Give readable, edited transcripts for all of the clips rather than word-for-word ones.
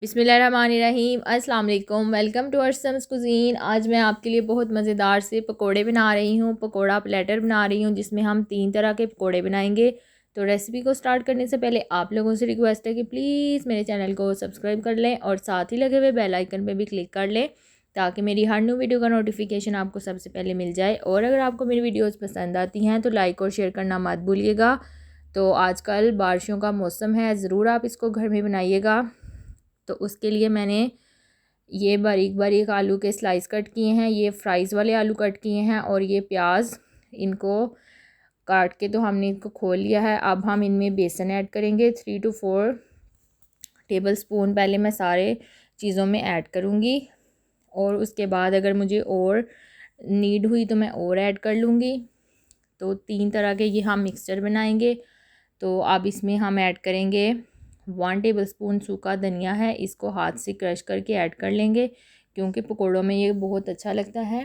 बिस्मिल्लाहिर्रहमानिर्रहीम। अस्सलाम वालेकुम। Welcome to Arsam's cuisine. आज मैं आपके लिए बहुत मज़ेदार से पकोड़े बना रही हूँ। पकोड़ा प्लेटर बना रही हूँ जिसमें हम 3 तरह के पकोड़े बनाएंगे। तो रेसिपी को स्टार्ट करने से पहले आप लोगों से रिक्वेस्ट है कि प्लीज़ मेरे चैनल को सब्सक्राइब कर लें और साथ ही लगे हुए बेल आइकन पर भी क्लिक कर लें ताकि मेरी हर न्यू वीडियो का नोटिफिकेशन आपको सबसे पहले मिल जाए। और अगर आपको मेरी वीडियोज़ पसंद आती हैं तो लाइक और शेयर करना मत भूलिएगा। तो आजकल बारिशों का मौसम है, ज़रूर आप इसको घर में बनाइएगा। तो उसके लिए मैंने ये बारीक बारीक आलू के स्लाइस कट किए हैं, ये फ्राइज़ वाले आलू कट किए हैं और ये प्याज, इनको काट के तो हमने इनको खोल लिया है। अब हम इनमें बेसन ऐड करेंगे 3 to 4 टेबल स्पून। पहले मैं सारे चीज़ों में ऐड करूँगी और उसके बाद अगर मुझे और नीड हुई तो मैं और ऐड कर लूँगी। तो 3 तरह के ये हम मिक्सचर बनाएंगे। तो अब इसमें हम ऐड करेंगे 1 टेबलस्पून सूखा धनिया है, इसको हाथ से क्रश करके ऐड कर लेंगे क्योंकि पकोड़ों में ये बहुत अच्छा लगता है।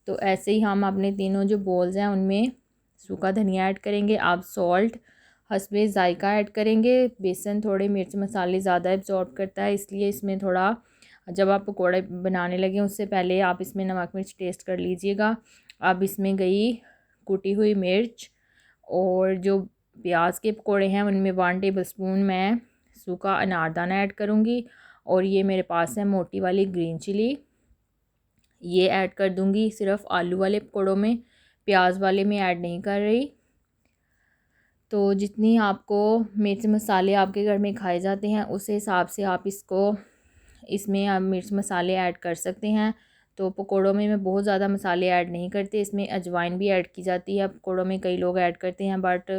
तो ऐसे ही हम अपने तीनों जो बॉल्स हैं उनमें सूखा धनिया ऐड करेंगे। आप सॉल्ट हस्बे ज़ायका ऐड करेंगे। बेसन थोड़े मिर्च मसाले ज़्यादा एब्जॉर्ब करता है, इसलिए इसमें थोड़ा जब आप पकोड़े बनाने लगें उससे पहले आप इसमें नमक मिर्च टेस्ट कर लीजिएगा। अब इसमें गई कुटी हुई मिर्च और जो प्याज के पकोड़े हैं उनमें 1 टेबलस्पून मैं सूखा अनारदाना ऐड करूँगी और ये मेरे पास है मोटी वाली ग्रीन चिली, ये ऐड कर दूँगी सिर्फ आलू वाले पकोड़ों में, प्याज वाले में ऐड नहीं कर रही। तो जितनी आपको मिर्च मसाले आपके घर में खाए जाते हैं उस हिसाब से आप इसमें आप मिर्च मसाले ऐड कर सकते हैं। तो पकोड़ों में मैं बहुत ज़्यादा मसाले ऐड नहीं करती, इसमें अजवाइन भी ऐड की जाती है। पकोड़ों में कई लोग ऐड करते हैं बट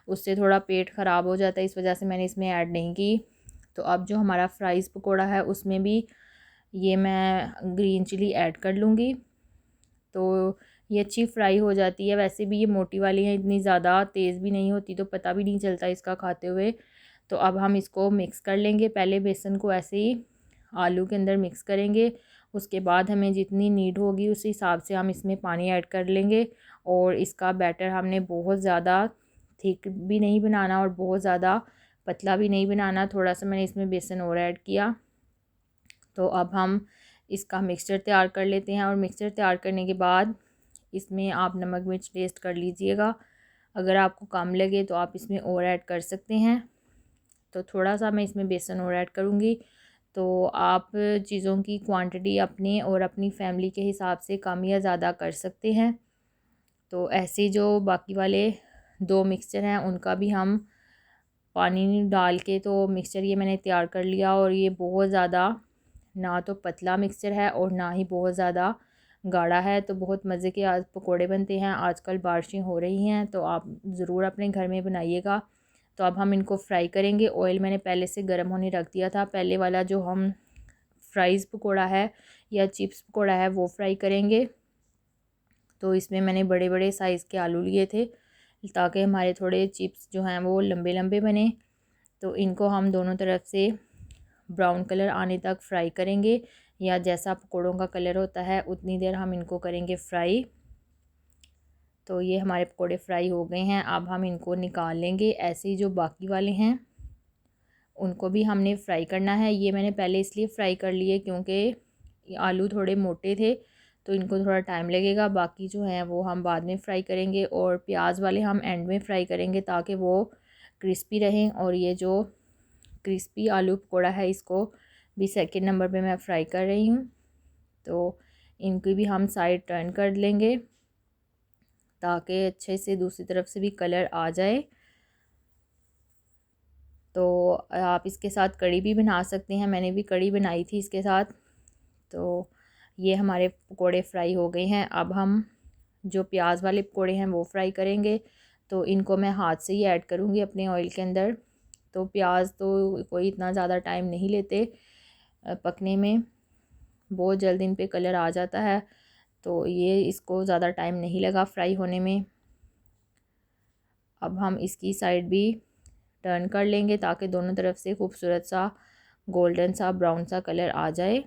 उससे थोड़ा पेट ख़राब हो जाता है, इस वजह से मैंने इसमें ऐड नहीं की। तो अब जो हमारा फ्राइज़ पकोड़ा है उसमें भी ये मैं ग्रीन चिली ऐड कर लूँगी। तो ये अच्छी फ्राई हो जाती है। वैसे भी ये मोटी वाली है, इतनी ज़्यादा तेज़ भी नहीं होती तो पता भी नहीं चलता इसका खाते हुए। तो अब हम इसको मिक्स कर लेंगे। पहले बेसन को ऐसे ही आलू के अंदर मिक्स करेंगे, उसके बाद हमें जितनी नीड होगी उस हिसाब से हम इसमें पानी ऐड कर लेंगे। और इसका बैटर हमने बहुत ज़्यादा थिक भी नहीं बनाना और बहुत ज़्यादा पतला भी नहीं बनाना, थोड़ा सा मैंने इसमें बेसन और ऐड किया। तो अब हम इसका मिक्सचर तैयार कर लेते हैं और मिक्सचर तैयार करने के बाद इसमें आप नमक मिर्च टेस्ट कर लीजिएगा। अगर आपको कम लगे तो आप इसमें और ऐड कर सकते हैं। तो थोड़ा सा मैं इसमें बेसन और ऐड करूँगी। तो आप चीज़ों की क्वांटिटी अपनी और अपनी फैमिली के हिसाब से कम या ज़्यादा कर सकते हैं। तो ऐसे जो बाकी वाले 2 मिक्सचर हैं उनका भी हम पानी डाल के तो मिक्सचर ये मैंने तैयार कर लिया। और ये बहुत ज़्यादा ना तो पतला मिक्सचर है और ना ही बहुत ज़्यादा गाढ़ा है। तो बहुत मज़े के आज पकोड़े बनते हैं। आजकल बारिशें हो रही हैं तो आप ज़रूर अपने घर में बनाइएगा। तो अब हम इनको फ्राई करेंगे। ऑयल मैंने पहले से गर्म होने रख दिया था। पहले वाला जो हम फ्राइज़ पकोड़ा है या चिप्स पकोड़ा है वो फ्राई करेंगे। तो इसमें मैंने बड़े बड़े साइज़ के आलू लिए थे ताकि हमारे थोड़े चिप्स जो हैं वो लंबे लंबे बने। तो इनको हम दोनों तरफ से ब्राउन कलर आने तक फ्राई करेंगे, या जैसा पकोड़ों का कलर होता है उतनी देर हम इनको करेंगे फ्राई। तो ये हमारे पकोड़े फ्राई हो गए हैं, अब हम इनको निकाल लेंगे। ऐसे ही जो बाकी वाले हैं उनको भी हमने फ्राई करना है। ये मैंने पहले इसलिए फ्राई कर लिए क्योंकि आलू थोड़े मोटे थे तो इनको थोड़ा टाइम लगेगा। बाकी जो हैं वो हम बाद में फ्राई करेंगे और प्याज वाले हम एंड में फ्राई करेंगे ताकि वो क्रिस्पी रहें। और ये जो क्रिस्पी आलू पकोड़ा है इसको भी सेकंड नंबर पे मैं फ्राई कर रही हूँ। तो इनकी भी हम साइड टर्न कर लेंगे ताकि अच्छे से दूसरी तरफ से भी कलर आ जाए। तो आप इसके साथ कड़ी भी बना सकते हैं, मैंने भी कड़ी बनाई थी इसके साथ। तो ये हमारे पकोड़े फ्राई हो गए हैं। अब हम जो प्याज वाले पकोड़े हैं वो फ्राई करेंगे। तो इनको मैं हाथ से ही ऐड करूँगी अपने ऑयल के अंदर। तो प्याज तो कोई इतना ज़्यादा टाइम नहीं लेते पकने में, बहुत जल्द इन पे कलर आ जाता है। तो ये इसको ज़्यादा टाइम नहीं लगा फ्राई होने में। अब हम इसकी साइड भी टर्न कर लेंगे ताकि दोनों तरफ से खूबसूरत सा गोल्डन सा ब्राउन सा कलर आ जाए।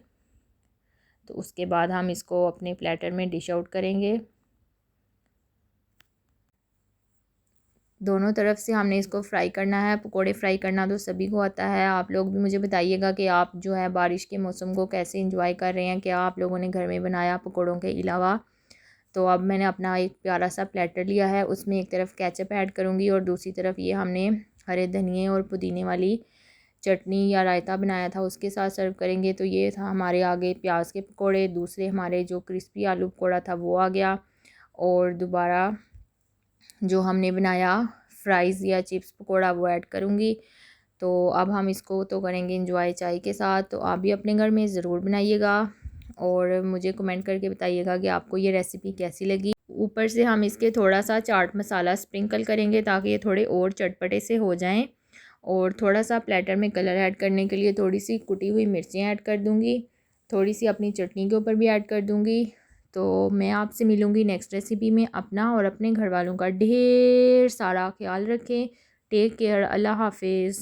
तो उसके बाद हम इसको अपने प्लेटर में डिश आउट करेंगे। दोनों तरफ से हमने इसको फ्राई करना है। पकोड़े फ्राई करना तो सभी को आता है। आप लोग भी मुझे बताइएगा कि आप जो है बारिश के मौसम को कैसे इंजॉय कर रहे हैं, क्या आप लोगों ने घर में बनाया पकोड़ों के अलावा। तो अब मैंने अपना एक प्यारा सा प्लेटर लिया है, उसमें एक तरफ केचप ऐड करूँगी और दूसरी तरफ ये हमने हरे धनिए और पुदीने वाली चटनी या रायता बनाया था उसके साथ सर्व करेंगे। तो ये था हमारे आगे प्याज के पकोड़े। दूसरे हमारे जो क्रिस्पी आलू पकोड़ा था वो आ गया, और दोबारा जो हमने बनाया फ्राइज़ या चिप्स पकोड़ा वो ऐड करूँगी। तो अब हम इसको तो करेंगे इंजॉय चाय के साथ। तो आप भी अपने घर में ज़रूर बनाइएगा और मुझे कमेंट करके बताइएगा कि आपको ये रेसिपी कैसी लगी। ऊपर से हम इसके थोड़ा सा चाट मसाला स्प्रिंकल करेंगे ताकि ये थोड़े और चटपटे से हो जाएं। और थोड़ा सा प्लेटर में कलर ऐड करने के लिए थोड़ी सी कुटी हुई मिर्चें ऐड कर दूँगी, थोड़ी सी अपनी चटनी के ऊपर भी ऐड कर दूँगी। तो मैं आपसे मिलूँगी नेक्स्ट रेसिपी में। अपना और अपने घर वालों का ढेर सारा ख्याल रखें। Take care. अल्लाह हाफिज़।